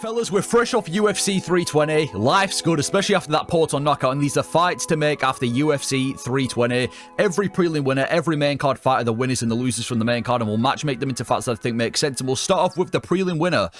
Fellas, we're fresh off UFC 320. Life's good, especially after that Porto knockout, and these are fights to make after UFC 320. Every prelim winner, every main card fighter, the winners and the losers from the main card, and we'll matchmake them into fights that I think make sense. And we'll start off with the prelim winner.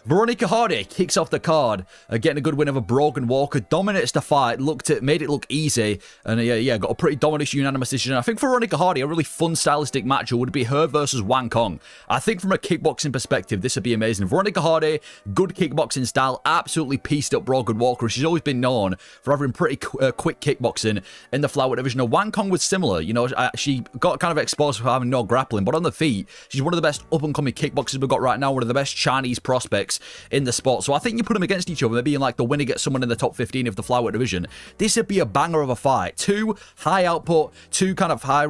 Veronica Hardy kicks off the card, getting a good win over Brogan Walker, dominates the fight, made it look easy, and got a pretty dominant unanimous decision. I think for Veronica Hardy, a really fun stylistic matchup would be her versus Wang Kong. I think from a kickboxing perspective, this would be amazing. Veronica Hardy, good kickboxing style, absolutely pieced up Brogan Walker. She's always been known for having pretty quick kickboxing in the flyweight division. Now, Wang Kong was similar, you know, she got kind of exposed for having no grappling, but on the feet, she's one of the best up-and-coming kickboxers we've got right now, one of the best Chinese prospects in the sport. So I think you put them against each other, maybe in like the winner gets someone in the top 15 of the flyweight division. This would be a banger of a fight. Two high output, two kind of high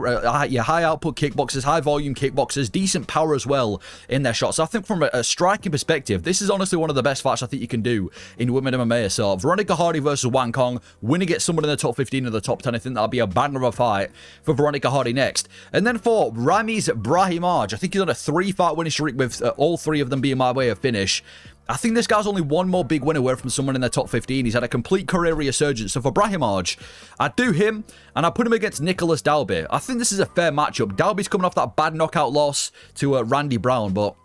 output kickboxers, high volume kickboxers, decent power as well in their shots. So I think from a striking perspective, this is honestly one of the best fights I think you can do in women MMA. So Veronica Hardy versus Wang Kong, winner gets someone in the top 15 of the top 10. I think that'll be a banger of a fight for Veronica Hardy next. And then for Ramiz Brahimaj, I think he's on a 3-fight winning streak with all 3 of them being my way of finish. I think this guy's only one more big win away from someone in the top 15. He's had a complete career resurgence. So for Brahimaj, I'd do him, and I'd put him against Nicholas Dalby. I think this is a fair matchup. Dalby's coming off that bad knockout loss to Randy Brown, but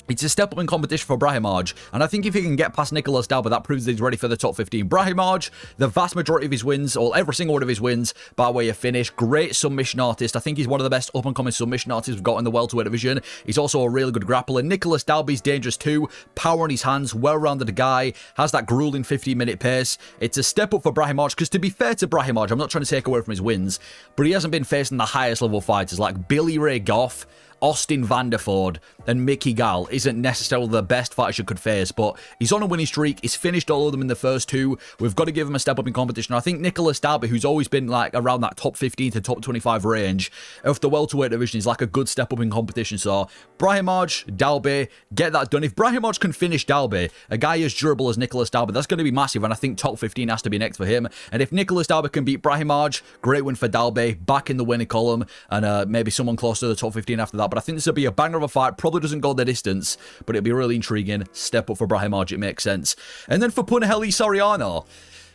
it's a step up in competition for Brahimaj, and I think if he can get past Nicholas Dalby, that proves that he's ready for the top 15. Brahimaj, the vast majority of his wins, or every single one of his wins, by way of finish. Great submission artist. I think he's one of the best up-and-coming submission artists we've got in the welterweight division. He's also a really good grappler. Nicholas Dalby's dangerous too. Power in his hands, well-rounded guy, has that grueling 15-minute pace. It's a step up for Brahimaj, because to be fair to Brahimaj, I'm not trying to take away from his wins, but he hasn't been facing the highest level fighters like Billy Ray Goff, Austin Vanderford, and Mickey Gall. Isn't necessarily the best fighters you could face, but he's on a winning streak. He's finished all of them in the first 2. We've got to give him a step up in competition. I think Nicholas Dalby, who's always been like around that top 15 to top 25 range of the welterweight division, is like a good step up in competition. So Brahimaj, Dalby, get that done. If Brahimaj can finish Dalby, a guy as durable as Nicholas Dalby, that's going to be massive, and I think top 15 has to be next for him. And if Nicholas Dalby can beat Brahimaj, great win for Dalby, back in the winning column, and maybe someone close to the top 15 after that. But I think this will be a banger of a fight. Probably doesn't go the distance, but it'll be really intriguing. Step up for Brahimaj, it makes sense. And then for Punahele Soriano,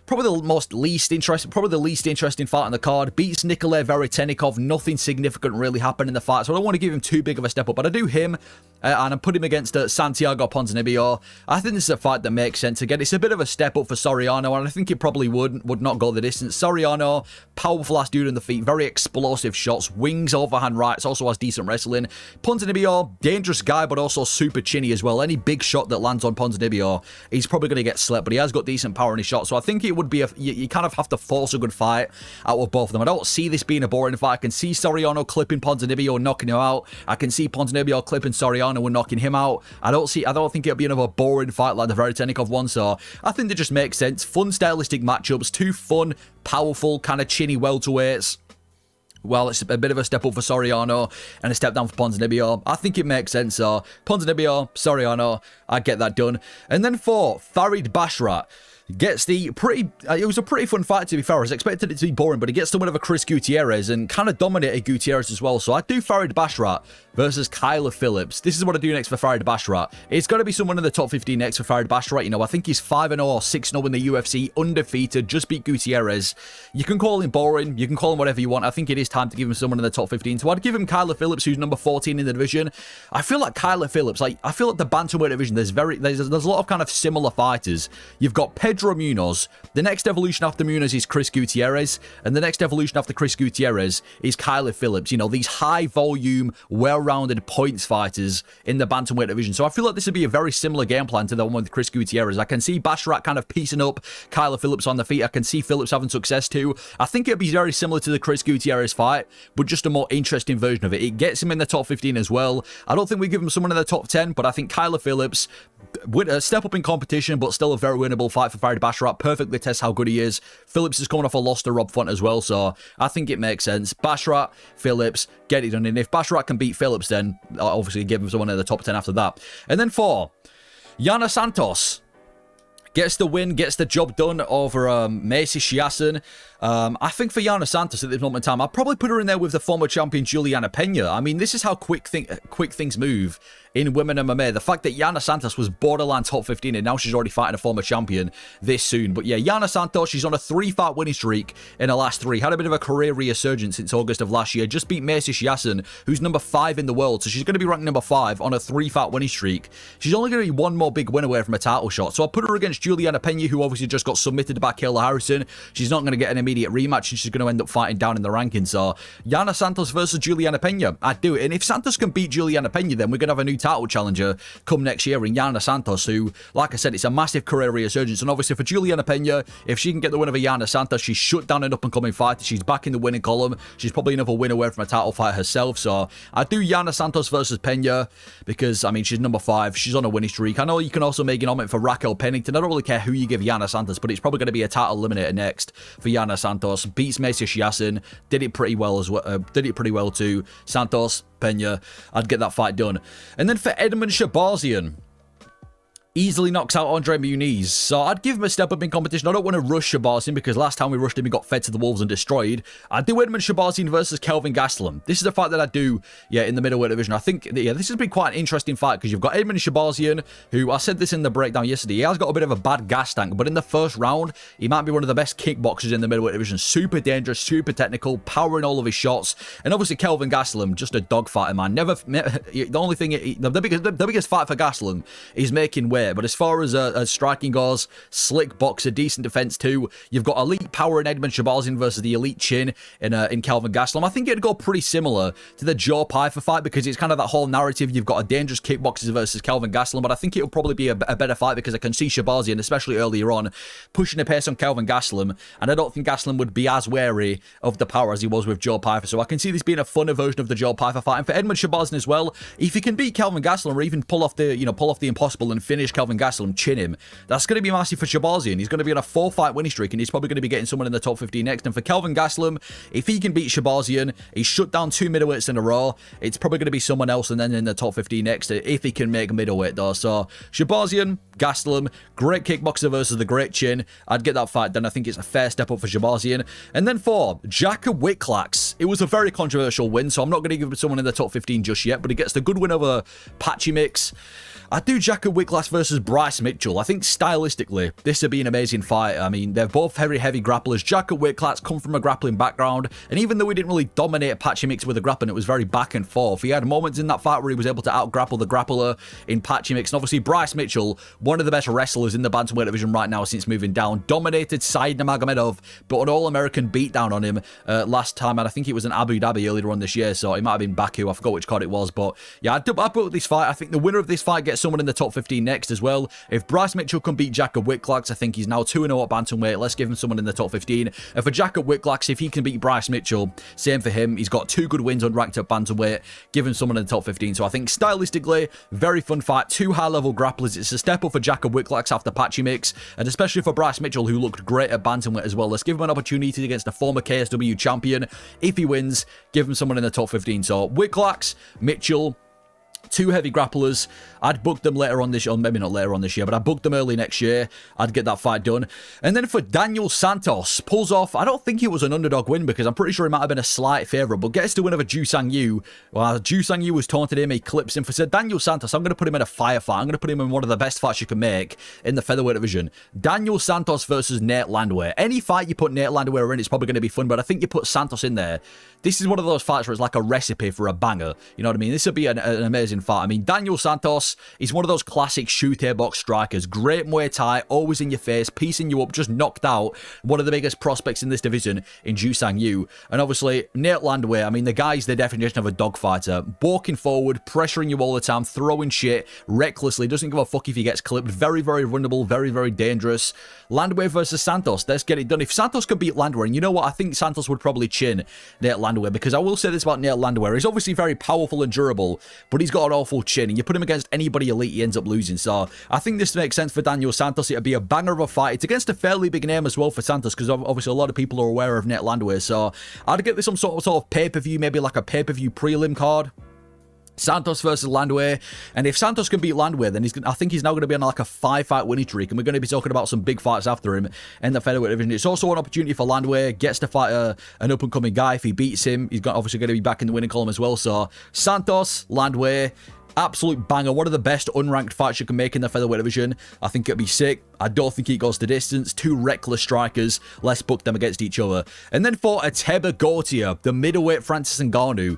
probably the least interesting fight on the card. Beats Nikolay Veretennikov. Nothing significant really happened in the fight, so I don't want to give him too big of a step up, but I do him, and I put him against Santiago Ponzinibbio. I think this is a fight that makes sense. Again, it's a bit of a step up for Soriano, and I think it probably would not go the distance. Soriano, powerful ass dude in the feet, very explosive shots, wings, overhand rights, also has decent wrestling. Ponzinibbio, dangerous guy, but also super chinny as well. Any big shot that lands on Ponzinibbio, he's probably going to get slept, but he has got decent power in his shot, so I think it would be you kind of have to force a good fight out of both of them. I don't see this being a boring fight. I can see Soriano clipping Ponzinibbio and knocking him out. I can see Ponzinibbio clipping Soriano and knocking him out. I don't think it'll be another boring fight like the Veretennikov one, so I think it just makes sense. Fun stylistic matchups, 2 fun, powerful, kind of chinny welterweights. Well, it's a bit of a step up for Soriano and a step down for Ponzinibbio. I think it makes sense. So Ponzinibbio, Soriano, I get that done. And then for Farid Basharat, gets the it was a pretty fun fight, to be fair. I was expecting it to be boring, but he gets the win over Chris Gutierrez and kind of dominated Gutierrez as well. So I do Farid Basharat versus Kyler Phillips. This is what I do next for Farid Basharat. It's got to be someone in the top 15 next for Farid Basharat. You know, I think he's 5-0 or 6-0 in the UFC, undefeated, just beat Gutierrez. You can call him boring, you can call him whatever you want. I think it is time to give him someone in the top 15. So I'd give him Kyler Phillips, who's number 14 in the division. I feel like Kyler Phillips, I feel like the bantamweight division, there's a lot of kind of similar fighters. You've got Pedro Munoz. The next evolution after Munoz is Chris Gutierrez, and the next evolution after Chris Gutierrez is Kyler Phillips. You know, these high volume, well-rounded points fighters in the bantamweight division. So I feel like this would be a very similar game plan to the one with Chris Gutierrez. I can see Basharat kind of piecing up Kyler Phillips on the feet. I can see Phillips having success too. I think it'd be very similar to the Chris Gutierrez fight, but just a more interesting version of it. It gets him in the top 15 as well. I don't think we give him someone in the top 10, but I think Kyler Phillips, step up in competition, but still a very winnable fight for Farid Basharat. Perfectly tests how good he is. Phillips is coming off a loss to Rob Font as well, so I think it makes sense. Basharat, Phillips, get it done. And if Basharat can beat Phillips, then I'll obviously give him someone in the top 10 after that. And then for Yana Santos, gets the win, gets the job done over Macy Chiasson. I think for Yana Santos at this moment in time, I'd probably put her in there with the former champion Juliana Pena. I mean, this is how quick things move in women MMA. The fact that Yana Santos was borderline top 15 and now she's already fighting a former champion this soon. But yeah, Yana Santos, she's on a 3-fight winning streak in her last 3. Had a bit of a career resurgence since August of last year. Just beat Macy Chiasson, who's number 5 in the world. So she's going to be ranked number 5 on a 3-fight winning streak. She's only going to be one more big win away from a title shot. So I put her against Juliana Pena, who obviously just got submitted by Kayla Harrison. She's not going to get an immediate rematch, and she's going to end up fighting down in the rankings. So Yana Santos versus Juliana Pena, I'd do it. And if Santos can beat Juliana Pena, then we're going to have a new title challenger come next year in Yana Santos, who, like I said, it's a massive career resurgence. And obviously for Juliana Pena, if she can get the win over Yana Santos, she's shut down an up-and-coming fighter. She's back in the winning column. She's probably another win away from a title fight herself. So I'd do Yana Santos versus Pena because, I mean, she's number 5. She's on a winning streak. I know you can also make an argument for Raquel Pennington. I don't really care who you give Yana Santos, but it's probably going to be a title eliminator next for Yana Santos. Beats Macy Chiasson. Did it pretty well as well. Did it pretty well too. Santos, Pena. I'd get that fight done. And then for Edmund Shabazian, easily knocks out Andre Muniz. So I'd give him a step up in competition. I don't want to rush Shabazian because last time we rushed him, he got fed to the wolves and destroyed. I'd do Edmund Shabazian versus Kelvin Gastelum. This is a fight that I'd do, yeah, in the middleweight division. I think, yeah, this has been quite an interesting fight because you've got Edmund Shabazian, who, I said this in the breakdown yesterday, he has got a bit of a bad gas tank, but in the first round, he might be one of the best kickboxers in the middleweight division. Super dangerous, super technical, powering all of his shots. And obviously Kelvin Gastelum, just a dogfighter, man. The only thing, the biggest fight for Gastelum is making weight, but as far as striking goes, slick boxer, decent defense too. You've got elite power in Edmund Shabazian versus the elite chin in Kelvin Gastelum. I think it'd go pretty similar to the Joe Pyfer fight because it's kind of that whole narrative. You've got a dangerous kickboxer versus Kelvin Gastelum, but I think it'll probably be a better fight because I can see Shabazian, especially earlier on, pushing the pace on Kelvin Gastelum, and I don't think Gastelum would be as wary of the power as he was with Joe Pyfer. So I can see this being a funner version of the Joe Pyfer fight. And for Edmund Shabazian as well, if he can beat Kelvin Gastelum or even pull off the impossible and finish Kelvin Gastelum, chin him, that's going to be massive for Shabazian. He's going to be on a 4-fight winning streak, and he's probably going to be getting someone in the top 15 next. And for Kelvin Gastelum, if he can beat Shabazian, he's shut down 2 middleweights in a row. It's probably going to be someone else, and then in the top 15 next, if he can make middleweight though. So Shabazian, Gastelum, great kickboxer versus the great chin. I'd get that fight done. I think it's a fair step up for Shabazian. And then for Jaka Wiklax, it was a very controversial win, so I'm not going to give someone in the top 15 just yet, but he gets the good win over Patchy Mix. I do Jaka Wiklax versus Bryce Mitchell. I think stylistically, this would be an amazing fight. I mean, they're both very heavy grapplers. Jaka Wiklax come from a grappling background, and even though he didn't really dominate Patchy Mix with the grappling, it was very back and forth. He had moments in that fight where he was able to out-grapple the grappler in Patchy Mix. And obviously, Bryce Mitchell, one of the best wrestlers in the bantamweight division right now since moving down, dominated Said Nurmagomedov, but an all-American beatdown on him last time, and I think it was in Abu Dhabi earlier on this year, so it might have been Baku. I forgot which card it was, but yeah, I put this fight. I think the winner of this fight gets someone in the top 15 next as well. If Bryce Mitchell can beat Jaka Wiklax, I think he's now 2-0 at bantamweight. Let's give him someone in the top 15. And for Jaka Wiklax, if he can beat Bryce Mitchell, same for him. He's got 2 good wins unranked at bantamweight. Give him someone in the top 15. So I think stylistically, very fun fight. 2 high-level grapplers. It's a step up for Jaka Wiklax after Patchy Mix, and especially for Bryce Mitchell, who looked great at bantamweight as well. Let's give him an opportunity against a former KSW champion. If he wins, give him someone in the top 15. So Wiklax, Mitchell, 2 heavy grapplers. I'd book them later on this year, or maybe not later on this year, but I booked them early next year. I'd get that fight done. And then for Daniel Santos, pulls off, I don't think it was an underdog win because I'm pretty sure it might have been a slight favourite, but gets the win over Ju Sang Yu. Well, Ju Sang Yu was taunted him, he clips him. For said Daniel Santos, I'm going to put him in a firefight. I'm going to put him in one of the best fights you can make in the featherweight division. Daniel Santos versus Nate Landwehr. Any fight you put Nate Landwehr in, it's probably going to be fun, but I think you put Santos in there. This is one of those fights where it's like a recipe for a banger. You know what I mean? This would be an amazing fight. I mean, Daniel Santos is one of those classic shoot-a box strikers. Great Muay Thai, always in your face, piecing you up, just knocked out one of the biggest prospects in this division in Ju Sang Yu. And obviously, Nate Landwehr, I mean, the guy's the definition of a dogfighter. Walking forward, pressuring you all the time, throwing shit recklessly, doesn't give a fuck if he gets clipped. Very, very vulnerable, very, very dangerous. Landwehr versus Santos, let's get it done. If Santos could beat Landwehr, and you know what, I think Santos would probably chin Nate Landwehr, because I will say this about Nate Landwehr, he's obviously very powerful and durable, but he's got an awful chin, and you put him against anybody elite, he ends up losing. So I think this makes sense for Daniel Santos. It'd be a banger of a fight. It's against a fairly big name as well for Santos, because obviously a lot of people are aware of Nate Landwehr. So I'd get this some sort of pay-per-view, maybe like a pay-per-view prelim card. Santos versus Landwehr, and if Santos can beat Landwehr, then I think he's now going to be on like a 5-fight winning streak, and we're going to be talking about some big fights after him in the featherweight division. It's also an opportunity for Landwehr, gets to fight an up-and-coming guy. If he beats him, he's obviously going to be back in the winning column as well. So Santos, Landwehr, Absolute banger. One of the best unranked fights you can make in the featherweight division. I think it'd be sick. I don't think it goes the distance. Two reckless strikers. Let's book them against each other. And then for Ateba Gautier, the middleweight Francis Ngannou.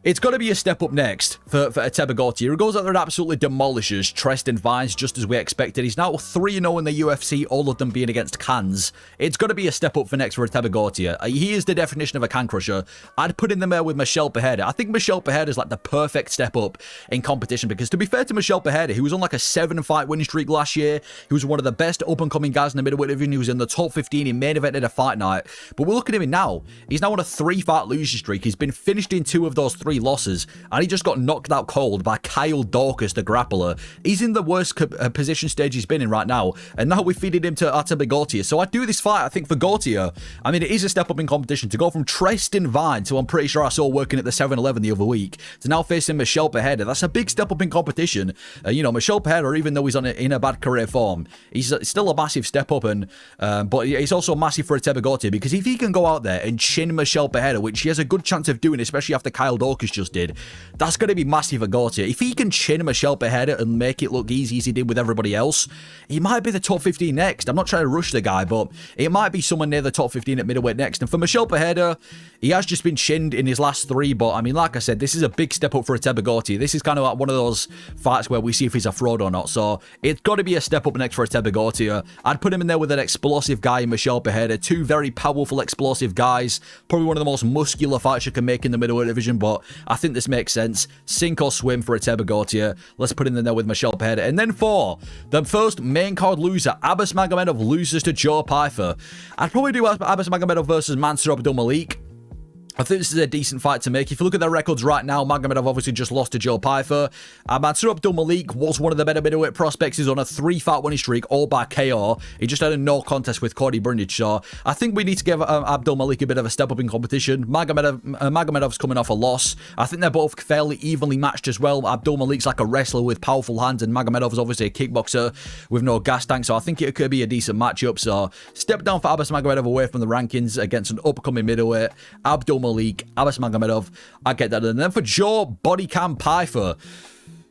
It's got to be a step up next for Ateba Gautier. He goes out there and absolutely demolishes Tristan Vines, just as we expected. He's now 3-0 in the UFC, all of them being against cans. It's got to be a step up for next for Ateba Gautier. He is the definition of a can crusher. I'd put him in there with Michel Pereira. I think Michel Pereira is like the perfect step up in competition, because to be fair to Michel Pereira, he was on like a 7-fight winning streak last year. He was one of the best up-and-coming guys in the middleweight division. He was in the top 15 in main event at a fight night. But we're looking at him now. He's now on a 3-fight losing streak. He's been finished in 2 of those 3 losses, and he just got knocked out cold by Kyle Dorcas, the grappler. He's in the worst position stage he's been in right now, and now we feeded him to Ateba Gautier. So I do this fight, I think, for Gautier. I mean, it is a step up in competition to go from Tristan Vines, who I'm pretty sure I saw working at the 7-Eleven the other week, to now facing Michel Pereira. That's a big step up in competition. You know, Michel Pereira, even though he's in a bad career form, he's still a massive step up, and but it's also massive for Ateba Gautier, because if he can go out there and chin Michel Pereira, which he has a good chance of doing, especially after Kyle Dorcas just did, that's going to be massive for Gautier. If he can chin Michel Pereira and make it look easy as he did with everybody else, he might be the top 15 next. I'm not trying to rush the guy, but it might be someone near the top 15 at middleweight next. And for Michel Pereira, he has just been chinned in his last 3, but I mean, like I said, this is a big step up for Ateba Gautier. This is kind of like one of those fights where we see if he's a fraud or not. So it's got to be a step up next for Ateba Gautier. I'd put him in there with an explosive guy in Michel Pereira. 2 very powerful, explosive guys. Probably one of the most muscular fights you can make in the middleweight division, but I think this makes sense. Sink or swim for Ateba Gautier. Let's put him in there with Michel Pereira. And then for the first main card loser, Abbas Magomedov loses to Joe Pyfer. I'd probably do Abbas Magomedov versus Mansour Abdulmalik. I think this is a decent fight to make. If you look at their records right now, Magomedov obviously just lost to Joe Pyfer. Mansour Abdulmalik was one of the better middleweight prospects. He's on a 3-fight winning streak, all by KO. He just had a no contest with Cody Brundage. So I think we need to give Abdulmalik a bit of a step up in competition. Magomedov's coming off a loss. I think they're both fairly evenly matched as well. Abdulmalik's like a wrestler with powerful hands, and Magomedov is obviously a kickboxer with no gas tank. So I think it could be a decent matchup. So step down for Abbas Magomedov away from the rankings against an upcoming middleweight. Abdulmalik, Abbas Magomedov, I get that. And then for Joe Bodycam Pyfer,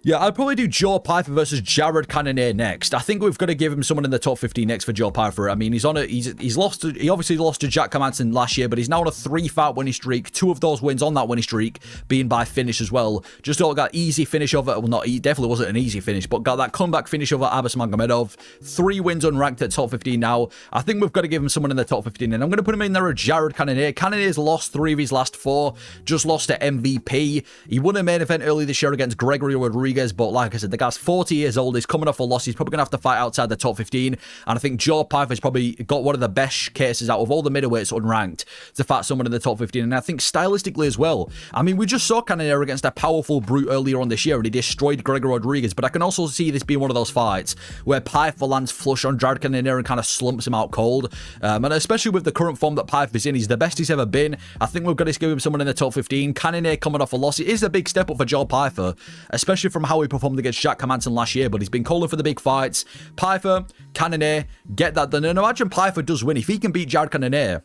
yeah, I'd probably do Joe Pyfer versus Jared Cannonier next. I think we've got to give him someone in the top 15 next for Joe Pyfer. I mean, he obviously lost to Jack Hermansson last year, but he's now on a 3-fight winning streak. 2 of those wins on that winning streak being by finish as well. Just got easy finish over, well, not, he definitely wasn't an easy finish, but got that comeback finish over Abbas Magomedov. 3 wins unranked at top 15 now. I think we've got to give him someone in the top 15, and I'm going to put him in there with Jared Cannonier. Cannonier's lost 3 of his last 4, just lost to MVP. He won a main event early this year against Gregory Rodriguez, but like I said, the guy's 40 years old. He's coming off a loss. He's probably going to have to fight outside the top 15. And I think Joe Pyfer's probably got one of the best cases out of all the middleweights unranked to fight someone in the top 15. And I think stylistically as well. I mean, we just saw Cannonier against a powerful brute earlier on this year, and he destroyed Gregory Rodriguez. But I can also see this being one of those fights where Pyfer lands flush on Jared Cannonier and kind of slumps him out cold. And especially with the current form that Pyfer's in, he's the best he's ever been. I think we've got to give him someone in the top 15. Cannonier coming off a loss. It is a big step up for Joe Pyfer, especially from how he performed against Jack Hermansson last year, but he's been calling for the big fights. Pyfer, Cannonier, get that done. And imagine Pyfer does win. If he can beat Jared Cannonier,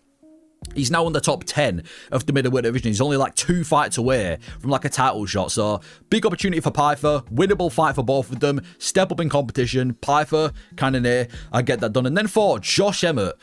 he's now in the top 10 of the middleweight division. He's only like 2 fights away from like a title shot. So big opportunity for Pyfer. Winnable fight for both of them. Step up in competition. Pyfer, Cannonier, I get that done. And then for Josh Emmett,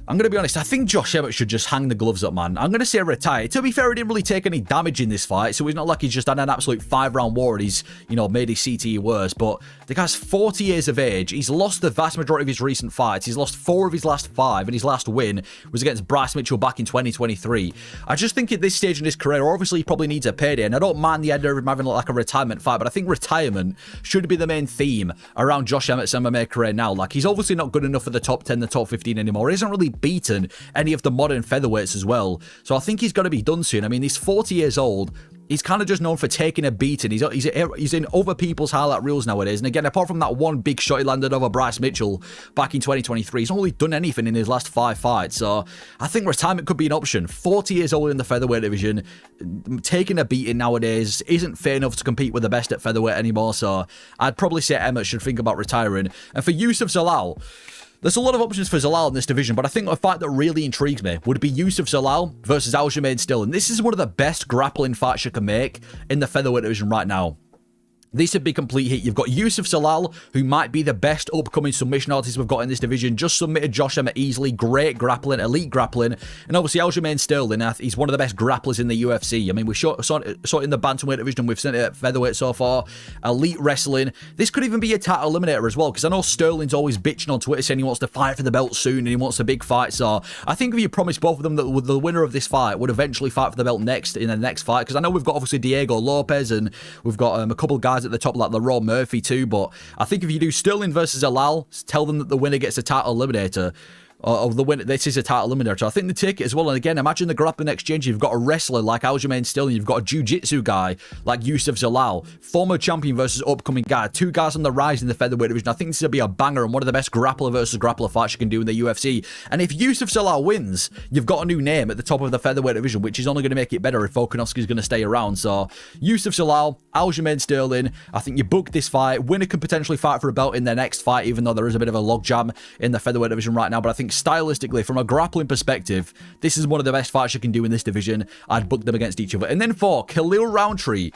I'm going to be honest, I think Josh Emmett should just hang the gloves up, man. I'm going to say retire. To be fair, he didn't really take any damage in this fight, so it's not like he's just had an absolute 5-round war and he's, you know, made his CTE worse, but the guy's 40 years of age. He's lost the vast majority of his recent fights. He's lost 4 of his last 5, and his last win was against Bryce Mitchell back in 2023. I just think at this stage in his career, obviously he probably needs a payday, and I don't mind the idea of him having like a retirement fight, but I think retirement should be the main theme around Josh Emmett's MMA career now. Like, he's obviously not good enough for the top 10, the top 15 anymore. He hasn't really beaten any of the modern featherweights as well. So I think he's got to be done soon. I mean, he's 40 years old. He's kind of just known for taking a beating. He's in other people's highlight reels nowadays. And again, apart from that one big shot he landed over Bryce Mitchell back in 2023, he's not really done anything in his last 5 fights. So I think retirement could be an option. 40 years old in the featherweight division, taking a beating nowadays isn't fair enough to compete with the best at featherweight anymore. So I'd probably say Emmett should think about retiring. And for Yusuf Zalal, there's a lot of options for Zalal in this division, but I think a fight that really intrigues me would be Yusuf Zalal versus Aljamain Sterling. This is one of the best grappling fights you can make in the featherweight division right now. This would be complete heat. You've got Yusuf Zalal, who might be the best upcoming submission artist we've got in this division. Just submitted Josh Emmett easily. Great grappling, elite grappling. And obviously, Aljamain Sterling, he's one of the best grapplers in the UFC. I mean, we saw it in the bantamweight division. We've seen it at featherweight so far. Elite wrestling. This could even be a title eliminator as well, because I know Sterling's always bitching on Twitter saying he wants to fight for the belt soon and he wants a big fight. So I think if you promise both of them that the winner of this fight would eventually fight for the belt next in the next fight, because I know we've got obviously Diego Lopez and we've got a couple of guys at the top like the Raw Murphy too, but I think if you do Sterling versus Alal, tell them that the winner gets a title eliminator. Of the winner, this is a title eliminator. I think they take it as well. And again, imagine the grappling exchange. You've got a wrestler like Aljamain Sterling. You've got a jiu-jitsu guy like Yusuf Zalal. Former champion versus upcoming guy. Two guys on the rise in the featherweight division. I think this will be a banger and one of the best grappler versus grappler fights you can do in the UFC. And if Yusuf Zalal wins, you've got a new name at the top of the featherweight division, which is only going to make it better if Volkanovski's going to stay around. So Yusuf Zalal, Aljamain Sterling. I think you book this fight. Winner can potentially fight for a belt in their next fight, even though there is a bit of a logjam in the featherweight division right now. But I think stylistically, from a grappling perspective, this is one of the best fights you can do in this division. I'd book them against each other. And then for Khalil Roundtree,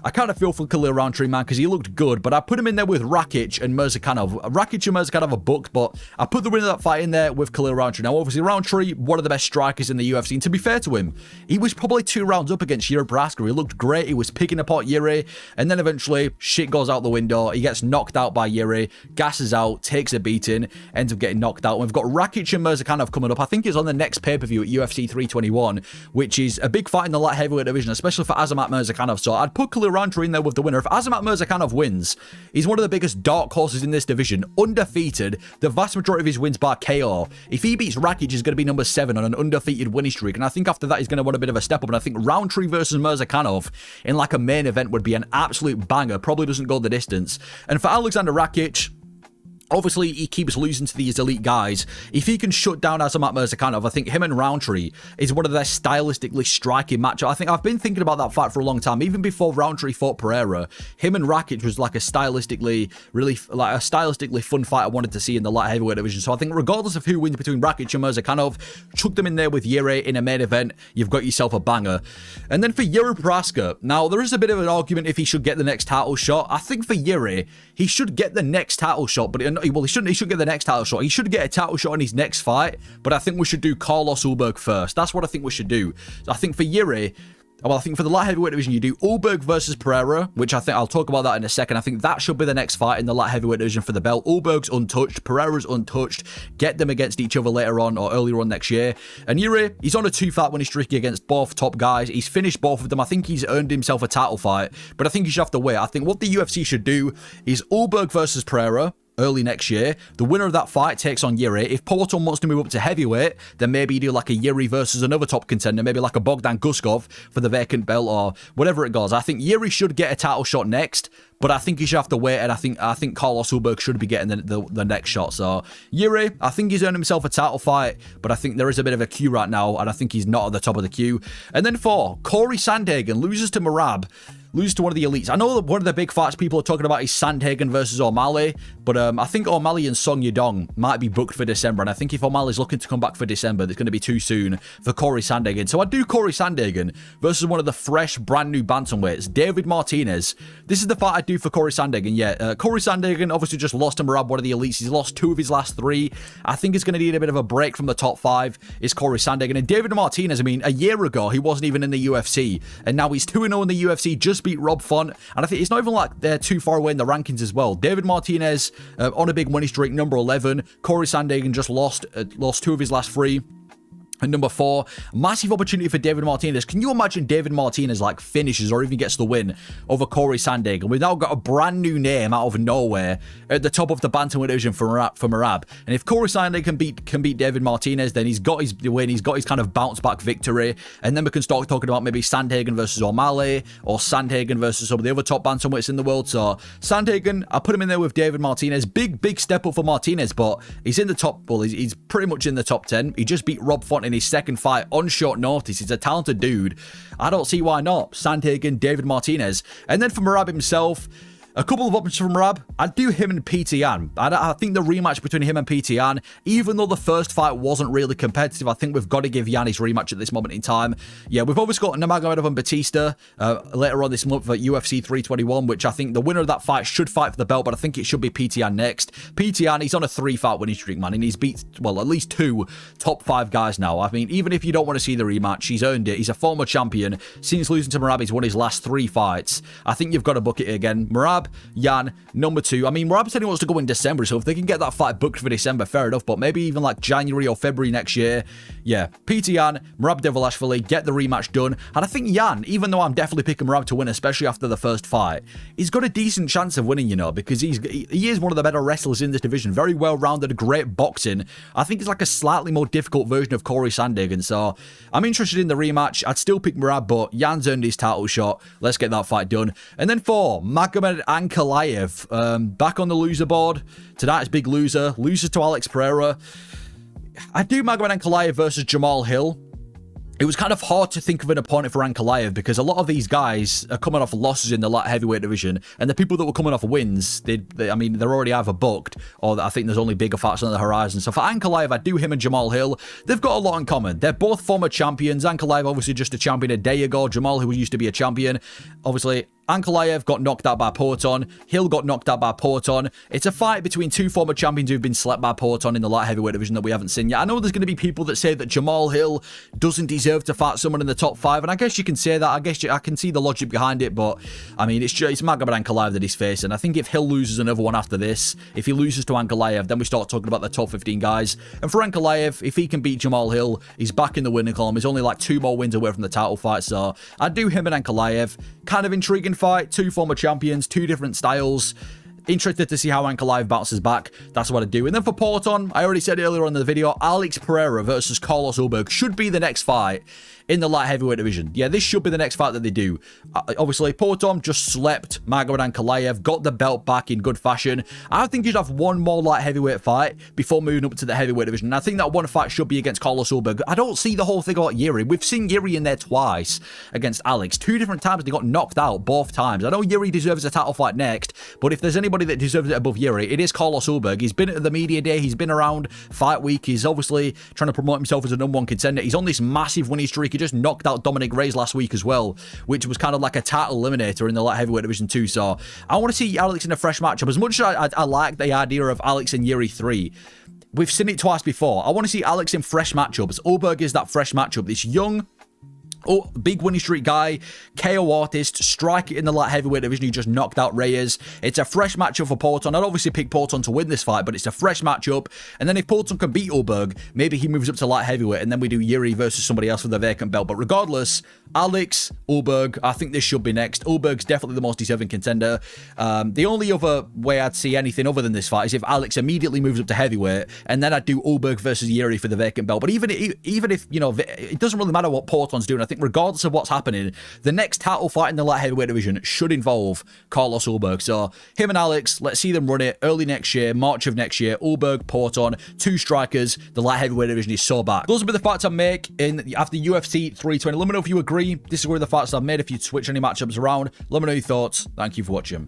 I kind of feel for Khalil Roundtree, man, because he looked good, but I put him in there with Rakic and Mirzakhanov. Rakic and Mirzakhanov are booked, but I put the winner of that fight in there with Khalil Roundtree. Now, obviously, Roundtree, one of the best strikers in the UFC, and to be fair to him, he was probably 2 rounds up against Yuri Prochazka. He looked great. He was picking apart Yuri, and then eventually, shit goes out the window. He gets knocked out by Yuri, gasses out, takes a beating, ends up getting knocked out. And we've got Rakic and Mirzakhanov coming up. I think it's on the next pay-per-view at UFC 321, which is a big fight in the light heavyweight division, especially for Azamat Mirzakhanov. So I'd put Khalil Roundtree in there with the winner. If Azamat Mirzakhanov wins, he's one of the biggest dark horses in this division, undefeated, the vast majority of his wins by KO. If he beats Rakic, he's going to be number 7 on an undefeated winning streak, and I think after that he's going to want a bit of a step up, and I think Roundtree versus Mirzakhanov in like a main event would be an absolute banger. Probably doesn't go the distance. And for Alexander Rakic, obviously, he keeps losing to these elite guys. If he can shut down Azamat Mirzakhanov, I think him and Roundtree is one of their stylistically striking matchups. I think I've been thinking about that fight for a long time. Even before Roundtree fought Pereira, him and Rakic was like a stylistically fun fight I wanted to see in the light heavyweight division. So I think regardless of who wins between Rakic and Mirzakhanov, chuck them in there with Yuri in a main event, you've got yourself a banger. And then for Yuri Prochazka, now there is a bit of an argument if he should get the next title shot. I think for Yuri, he should get the next title shot, but he shouldn't get the next title shot. He should get a title shot in his next fight, but I think we should do Carlos Ulberg first. That's what I think we should do. I think for Yuri, well, I think for the light heavyweight division, you do Ulberg versus Pereira, which I think I'll talk about that in a second. I think that should be the next fight in the light heavyweight division for the belt. Ulberg's untouched, Pereira's untouched. Get them against each other later on or earlier on next year. And Yuri, he's on a 2-fight winning streak against both top guys. He's finished both of them. I think he's earned himself a title fight, but I think you should have to wait. I think what the UFC should do is Ulberg versus Pereira early next year. The winner of that fight takes on Yuri. If Porton wants to move up to heavyweight, then maybe you do like a Yuri versus another top contender, maybe like a Bogdan Guskov for the vacant belt or whatever it goes. I think Yuri should get a title shot next, but I think he should have to wait, and I think Carlos Ulberg should be getting the next shot. So Yuri, I think he's earned himself a title fight, but I think there is a bit of a queue right now, and I think he's not at the top of the queue. And then for Corey Sandhagen, loses to Merab, loses to one of the elites. I know that one of the big fights people are talking about is Sandhagen versus O'Malley, but I think O'Malley and Song Yadong might be booked for December, and I think if O'Malley's looking to come back for December, it's going to be too soon for Corey Sandhagen. So I do Corey Sandhagen versus one of the fresh, brand new bantamweights, David Martinez. This is the fight I do for Corey Sandhagen. Yeah, Corey Sandhagen obviously just lost to Merab, one of the elites. He's lost 2 of his last 3. I think he's going to need a bit of a break from the top 5. Is Corey Sandhagen. And David Martinez, I mean, a year ago, he wasn't even in the UFC, and now he's 2-0 in the UFC, just beat Rob Font. And I think it's not even like they're too far away in the rankings as well. David Martinez on a big winning streak, number 11. Corey Sandhagen just lost 2 of his last 3. And number 4, massive opportunity for David Martinez. Can you imagine David Martinez like finishes or even gets the win over Corey Sandhagen? We've now got a brand new name out of nowhere at the top of the bantamweight division for Merab. And if Corey Sandhagen can beat David Martinez, then he's got his win. He's got his kind of bounce back victory. And then we can start talking about maybe Sandhagen versus O'Malley or Sandhagen versus some of the other top bantamweights in the world. So Sandhagen, I put him in there with David Martinez. Big step up for Martinez, but he's in the top. Well, he's pretty much in the top 10. He just beat Rob Font in his second fight on short notice. He's a talented dude. I don't see why not. Sandhagen, David Martinez. And then for Merab himself, A couple of options from Merab. I'd do him and PT Yan. I think the rematch between him and PT Yan, even though the first fight wasn't really competitive, I think we've got to give Yan his rematch at this moment in time. Yeah, we've always got Nurmagomedov and Batista later on this month at UFC 321, which I think the winner of that fight should fight for the belt, but I think it should be PT Yan next. PT Yan, he's on a 3-fight winning streak, man, and he's beat, well, at least 2 top 5 guys now. I mean, even if you don't want to see the rematch, he's earned it. He's a former champion. Since losing to Merab, he's won his last 3 fights. I think you've got to book it again. Merab, Yan, number 2. I mean, Merab said he wants to go in December, so if they can get that fight booked for December, fair enough, but maybe even like January or February next year. Yeah, PT Yan, Merab Dvalishvili, get the rematch done. And I think Yan, even though I'm definitely picking Merab to win, especially after the first fight, he's got a decent chance of winning, you know, because he is one of the better wrestlers in this division. Very well-rounded, great boxing. I think he's like a slightly more difficult version of Corey Sandhagen, so I'm interested in the rematch. I'd still pick Merab, but Yan's earned his title shot. Let's get that fight done. And then 4, Magomed Ankalaev, back on the loser board. Tonight's big loser. Loses to Alex Pereira. I do Magomed Ankalaev versus Jamal Hill. It was kind of hard to think of an opponent for Ankalaev because a lot of these guys are coming off losses in the light heavyweight division, and the people that were coming off wins, I mean, they're already either booked or I think there's only bigger fights on the horizon. So for Ankalaev, I do him and Jamal Hill. They've got a lot in common. They're both former champions. Ankalaev obviously just a champion a day ago. Jamal, who used to be a champion, obviously. Ankalaev got knocked out by Porton. Hill got knocked out by Porton. It's a fight between 2 former champions who've been slept by Porton in the light heavyweight division that we haven't seen yet. I know there's going to be people that say that Jamal Hill doesn't deserve to fight someone in the top 5, and I guess you can say that. I guess I can see the logic behind it, but I mean, it's Magomed Ankalaev that he's facing. I think if Hill loses another one after this, if he loses to Ankalaev, then we start talking about the top 15 guys. And for Ankalaev, if he can beat Jamal Hill, he's back in the winning column. He's only like 2 more wins away from the title fight, so I'd do him and Ankalaev. Kind of intriguing fight. 2 former champions, 2 different styles. Interested to see how Ankalaev bounces back. That's what I do. And then for Porton, I already said earlier in the video, Alex Pereira versus Carlos Ulberg should be the next fight in the light heavyweight division. Yeah, this should be the next fight that they do. Obviously, Porton just slept Magomed Ankalaev, got the belt back in good fashion. I think he'd have one more light heavyweight fight before moving up to the heavyweight division. And I think that one fight should be against Carlos Ulberg. I don't see the whole thing about Yuri. We've seen Yuri in there twice against Alex. 2 different times they got knocked out both times. I know Yuri deserves a title fight next, but if there's anybody that deserves it above Yuri, it is Carlos Ulberg. He's been at the media day. He's been around Fight Week. He's obviously trying to promote himself as a #1 contender. He's on this massive winning streak. He just knocked out Dominic Reyes last week as well, which was kind of like a title eliminator in the light heavyweight division too. So I want to see Alex in a fresh matchup. As much as I like the idea of Alex and Yuri 3, we've seen it twice before. I want to see Alex in fresh matchups. Ulberg is that fresh matchup. This young, big winning streak guy, KO artist, strike it in the light heavyweight division. He just knocked out Reyes. It's a fresh matchup for Porton. I'd obviously pick Porton to win this fight, but it's a fresh matchup. And then if Porton can beat Ulberg, maybe he moves up to light heavyweight, and then we do Yuri versus somebody else for the vacant belt. But regardless, Alex, Ulberg, I think this should be next. Ulberg's definitely the most deserving contender. The only other way I'd see anything other than this fight is if Alex immediately moves up to heavyweight, and then I'd do Ulberg versus Yuri for the vacant belt. But even if, you know, it doesn't really matter what Porton's doing. I think regardless of what's happening, the next title fight in the light heavyweight division should involve Carlos Ulberg. So him and Alex, let's see them run it early next year, March of next year. Ulberg, Porton, 2 strikers. The light heavyweight division is so back. Those will be the fights I make after UFC 320. Let me know if you agree. This is where the fights I've made. If you'd switch any matchups around, let me know your thoughts. Thank you for watching.